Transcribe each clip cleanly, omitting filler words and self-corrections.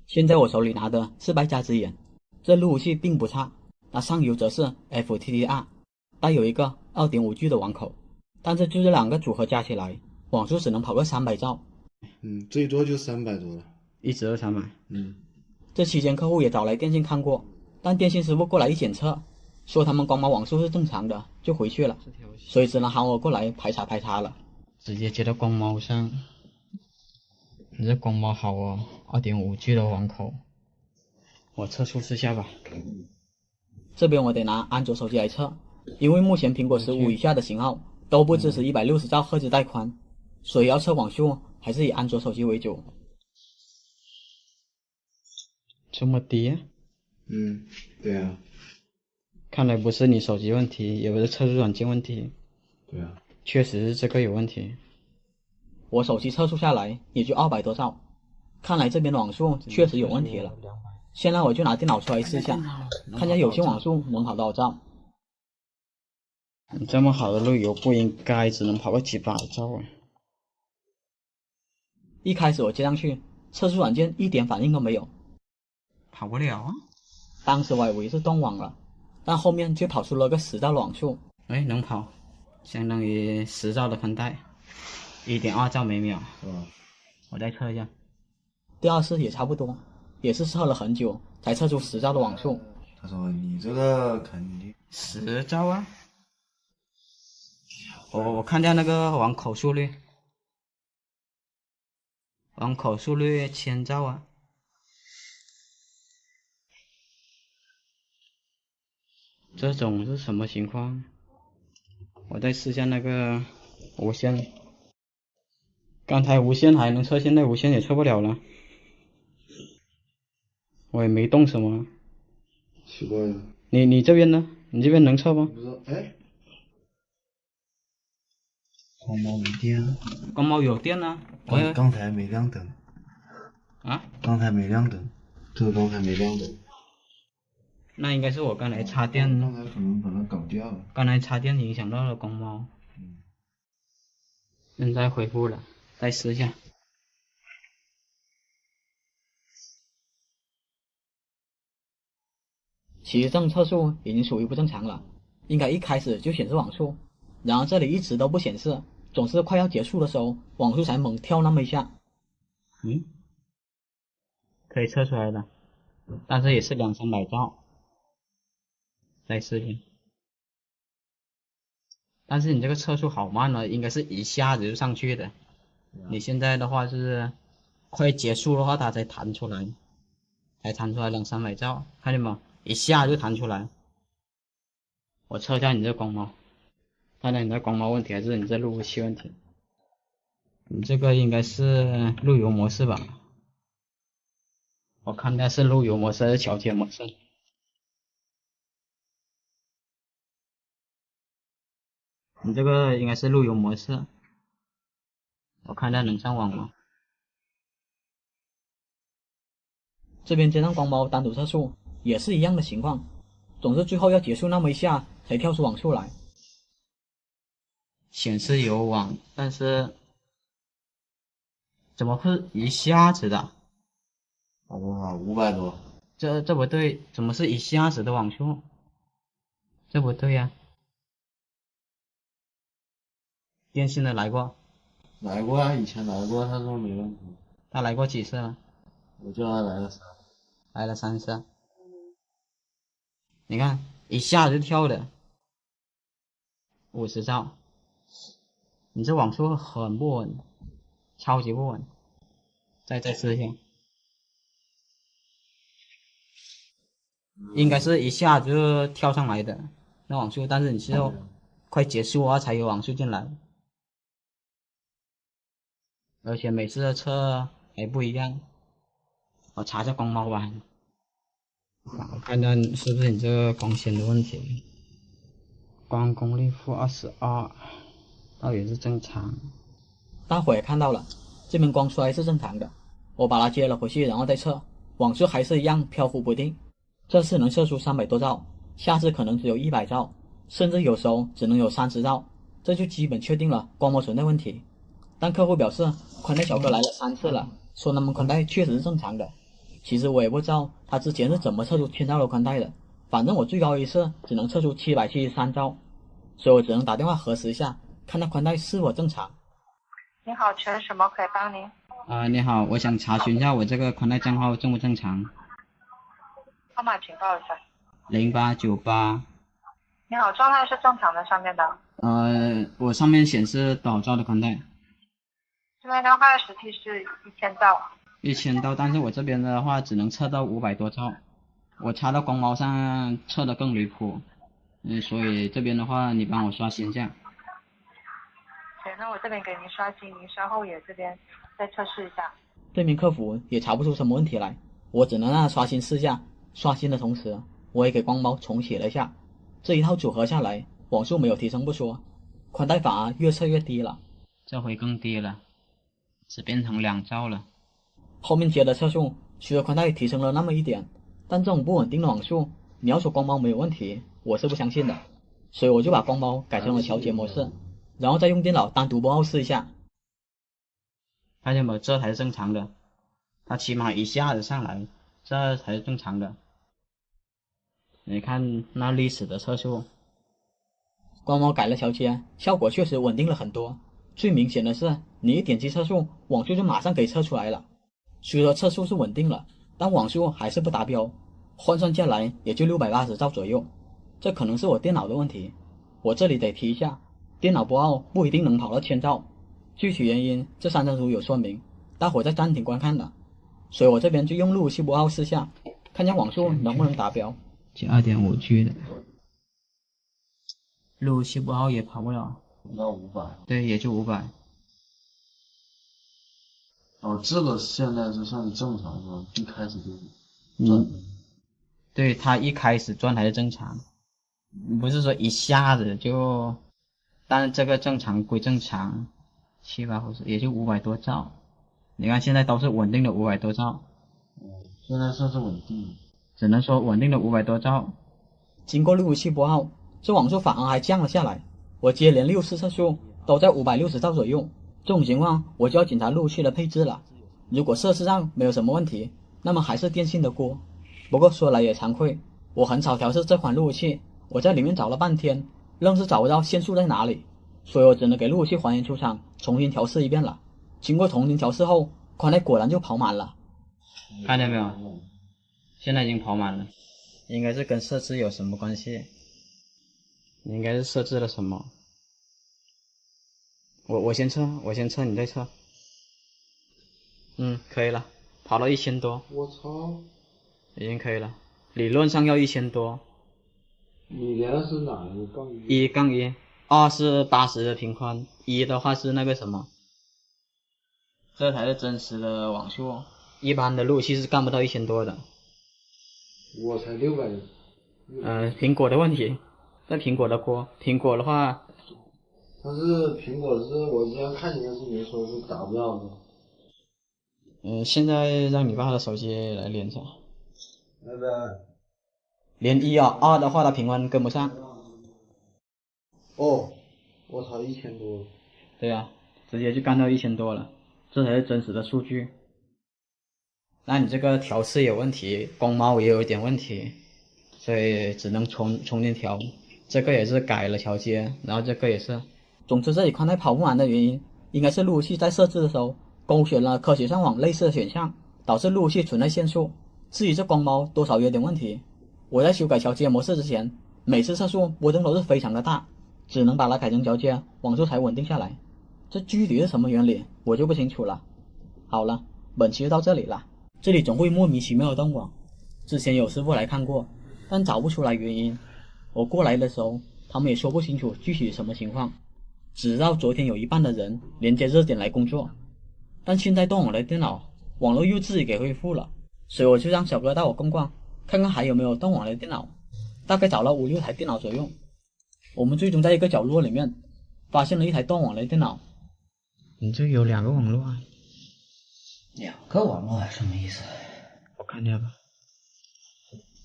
现在我手里拿的是败家之眼，这路由器并不差，那上游则是 FTTR， 带有一个 2.5G 的网口，但是就这两个组合加起来，网速只能跑个300兆。最多就300多了，一直都300。嗯，这期间客户也找来电信看过，但电信师傅过来一检测，说他们光猫网速是正常的，就回去了，所以只能喊我过来排查了。直接接到光猫上，你这光猫好哦，2.5G 的网口，我测速试下吧。这边我得拿安卓手机来测，因为目前苹果15以下的型号都不支持160兆赫兹带宽，所以要测网速还是以安卓手机为主。这么低啊？对啊，看来不是你手机问题，也不是测速软件问题。对啊，确实是这个有问题。我手机测速下来也就200多兆，看来这边网速确实有问题了。现在我就拿电脑出来试下，看下有线网速能跑多少兆。你这么好的路由不应该只能跑个几百兆啊！一开始我接上去，测速软件一点反应都没有，跑不了啊。当时我以为是断网了，但后面却跑出了个10兆的网速，能跑，相当于10兆的宽带，1.2兆每秒，是吧？我再测一下。第二次也差不多，也是测了很久才测出10兆的网速。他说你这个肯定10兆啊！我看见那个网口速率1000兆啊！这种是什么情况？我再试下那个无线，刚才无线还能测，现在无线也测不了了。我也没动什么。奇怪了。你这边呢？你这边能测吗？不知道，光猫没电。光猫有电啊！刚才没亮灯。啊？刚才没亮灯，这个刚才没亮灯。那应该是我刚才插电，刚才可能把它搞掉了。刚才插电影响到了光猫。现在恢复了，再试一下。其实这种测速已经属于不正常了，应该一开始就显示网速，然而这里一直都不显示，总是快要结束的时候网速才猛跳那么一下。可以测出来了，但是也是200-300兆。再试一下。但是你这个测速好慢呢，应该是一下子就上去的。你现在的话是快结束的话它才弹出来，才弹出来200-300兆，看见没？一下就弹出来。我测一下你这光猫，看看你这光猫问题还是你这路由器问题。你这个应该是路由模式吧？我看的是路由模式还是桥接模式？你这个应该是路由模式，我看一下能上网吗？这边接上光猫单独测速也是一样的情况，总是最后要结束那么一下才跳出网速来。显示有网，但是怎么会一下子的？500多。这不对，怎么是一下子的网速？这不对呀。电信的来过啊，以前来过，他说没问题。他来过几次了？我叫他来了3次。你看一下就跳的50兆，你这网速很不稳，超级不稳。再试一下，应该是一下就跳上来的那网速，但是你之后快结束啊才有网速进来，而且每次的测还不一样。我查下光猫吧，我看看是不是你这个光纤的问题。光功率负22，倒也是正常。大伙也看到了，这边光衰是正常的，我把它接了回去，然后再测，网速还是一样飘忽不定。这次能测出300多兆，下次可能只有100兆，甚至有时候只能有30兆，这就基本确定了光猫存在问题。但客户表示，宽带小哥来了3次了，说他们宽带确实是正常的，其实我也不知道他之前是怎么测出1000兆的宽带的，反正我最高一次只能测出773兆，所以我只能打电话核实一下，看那宽带是否正常。你好，请问什么可以帮您？你好，我想查询一下我这个宽带账号正不正常。号码请报一下。0898。你好，状态是正常的，上面的。我上面显示多少兆的宽带？这边的话实际是1000兆。1000兆，但是我这边的话只能测到500多兆，我插到光猫上测的更离谱，所以这边的话你帮我刷新一下。行，那我这边给您刷新，您稍后也这边再测试一下。对面客服也查不出什么问题来，我只能让他刷新试下。刷新的同时，我也给光猫重启了一下。这一套组合下来，网速没有提升不说，宽带反而越测越低了。这回更低了，只变成2兆了。后面接的测速，虽然宽带提升了那么一点，但这种不稳定的网速，你要说光猫没有问题，我是不相信的。所以我就把光猫改成了调节模式，然后再用电脑单独拨号试一下。看见没？这才是正常的，它起码一下子上来，这才是正常的。你看那历史的测速，光猫改了调节，效果确实稳定了很多。最明显的是，你一点击测速，网速就马上给测出来了。虽说测速是稳定了，但网速还是不达标，换算下来也就680兆左右。这可能是我电脑的问题。我这里得提一下，电脑拨号不一定能跑到1000兆，具体原因这3张图有说明，大伙再暂停观看的。所以我这边就用路由器拨号试下，看下网速能不能达标。就 2.5G 的，路由器拨号也跑不了，到500。对，也就500。哦，这个现在是算正常是吧？一开始就转。对，它一开始转还是正常，不是说一下子就，但是这个正常归正常，700或者也就500多兆。你看现在都是稳定的500多兆。现在算是稳定，只能说稳定的500多兆。经过路由器拨号，这网速反而还降了下来。我接连6次测速都在560兆左右，这种情况我就要检查路由器的配置了。如果设置上没有什么问题，那么还是电信的锅。不过说来也惭愧，我很少调试这款路由器，我在里面找了半天，愣是找不到限速在哪里，所以我只能给路由器还原出厂，重新调试一遍了。经过重新调试后，宽带果然就跑满了。看见没有？现在已经跑满了，应该是跟设置有什么关系？应该是设置了什么？我先测，你再测。可以了，跑到1000多。我操！已经可以了，理论上要1000多。你连的是哪一个？1杠1，2是80的频宽，1的话是那个什么？这才是真实的网速，一般的路由器是干不到1000多的。我才600。苹果的问题，在苹果的锅，苹果的话，但是苹果是我之前看你的视频说是达不到的。现在让你爸的手机来连上。那个连1啊，2的话它频宽跟不上。哦，我操，1000多。对啊，直接就干到1000多了，这才是真实的数据。那你这个调试有问题，光猫也有一点问题，所以只能重新调。这个也是改了调节，然后这个也是。总之这里宽带跑不完的原因，应该是路由器在设置的时候勾选了科学上网类似的选项，导致路由器存在限速。至于这光猫多少有点问题，我在修改调节模式之前，每次测速波动都是非常的大，只能把它改成调节，网速才稳定下来。这具体是什么原理，我就不清楚了。好了，本期就到这里了。这里总会莫名其妙的断网，之前有师傅来看过，但找不出来原因。我过来的时候，他们也说不清楚具体什么情况，只知道昨天有一半的人连接热点来工作，但现在断网的电脑网络又自己给恢复了，所以我就让小哥带我逛逛，看看还有没有断网的电脑。大概找了5、6台电脑左右，我们最终在一个角落里面发现了一台断网的电脑。你这有2个网络啊？2个网络什么意思？我看见吧。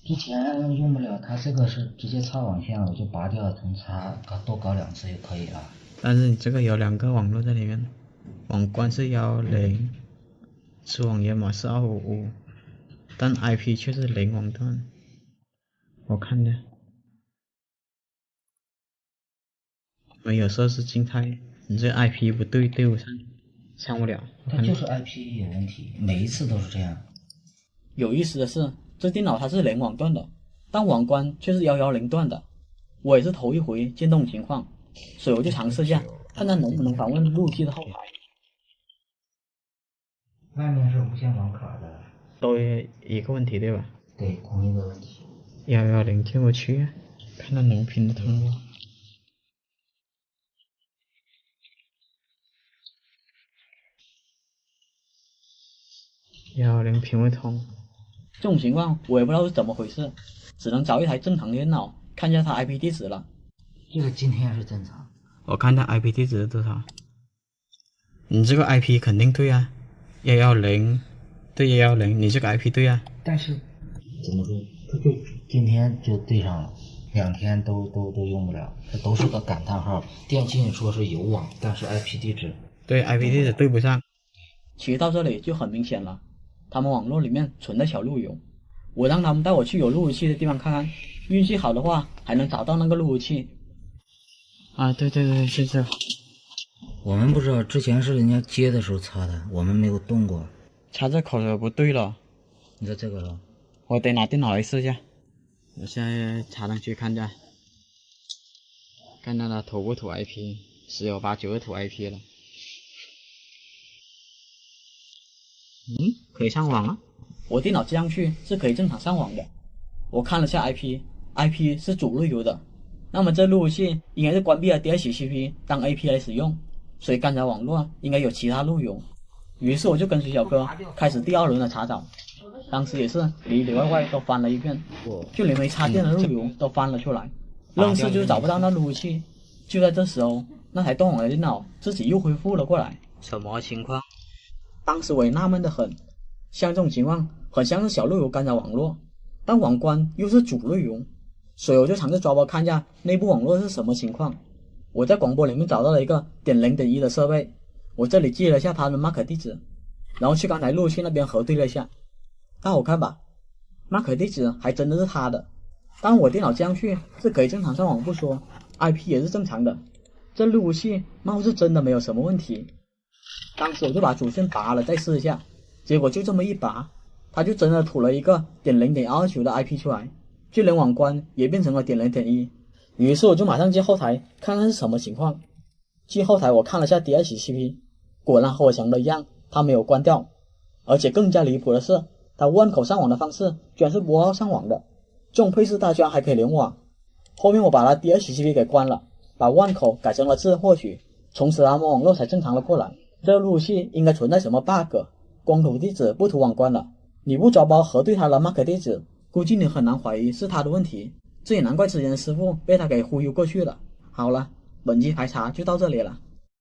之前用不了，它这个是直接插网线，我就拔掉，重插，多搞2次就可以了。但是你这个有2个网络在里面，网关是10，出网页码是255，但 IP 却是零网段。我看的没有设置静态，你这 IP 不对，对不上，上不了。它就是 IP 有问题，每一次都是这样。有意思的是，这电脑它是零网段的，但网关却是110段的。我也是头一回见这种情况，所以我就尝试一下，看看能不能访问路由器的后台。外面是无线网卡的，都一个问题对吧？对，同一个问题。110进不去，看它能拼得通不？110拼不通。这种情况我也不知道是怎么回事，只能找一台正常的电脑看一下它 IP 地址了。这个今天是正常。我看它 IP 地址是多少？你这个 IP 肯定对啊，110对110，你这个 IP 对啊。但是怎么说，它就今天就对上了，2天都用不了，这都是个感叹号。电信说是有网，但是 IP 地址对 IP 地址对不上。其实到这里就很明显了，他们网络里面存在小路由。我让他们带我去有路由器的地方看看，运气好的话还能找到那个路由器。啊，对对对，是这。我们不知道，之前是人家接的时候插的，我们没有动过。插这口的不对了。你说这个了？我得拿电脑来试一下。我现在插上去看一下，看到它吐不吐 IP， 十有八九是吐 IP 了。可以上网了。我电脑接上去是可以正常上网的。我看了下 IP 是主路由的，那么这路由器应该是关闭了 DHCP 当 AP 来使用，所以干扰网络应该有其他路由。于是我就跟随小哥开始第2轮的查找，当时也是里里外外都翻了一遍，就连没插电的路由都翻了出来，愣是就是找不到那路由器。就在这时候，那台断网的电脑自己又恢复了过来。什么情况？当时我也纳闷得很，像这种情况很像是小路由干扰网络，但网关又是主路由，所以我就尝试抓包看一下内部网络是什么情况。我在广播里面找到了一个.0.1的设备，我这里记了一下它的 MAC 地址，然后去刚才路由器那边核对了一下，大家好看吧， MAC 地址还真的是他的，但我电脑接上去是可以正常上网不说， IP 也是正常的，这路由器貌似真的没有什么问题。当时我就把主线拔了再试一下，结果就这么一拔，它就真的吐了一个.0.29的 IP 出来，就连网关也变成了.0.1。于是我就马上接后台看看是什么情况。接后台我看了下 DHCP， 果然和我想的一样，它没有关掉，而且更加离谱的是，它万口上网的方式居然是拨号上网的，这种配置它居然还可以联网。后面我把它 DHCP 给关了，把万口改成了自获取，从此他们网络才正常了过来。这路由器应该存在什么 bug， 光吐地址不吐网关了，你不抓包核对它的 MAC 地址，估计你很难怀疑是他的问题。这也难怪之前的师傅被他给忽悠过去了。好了，本期排查就到这里了。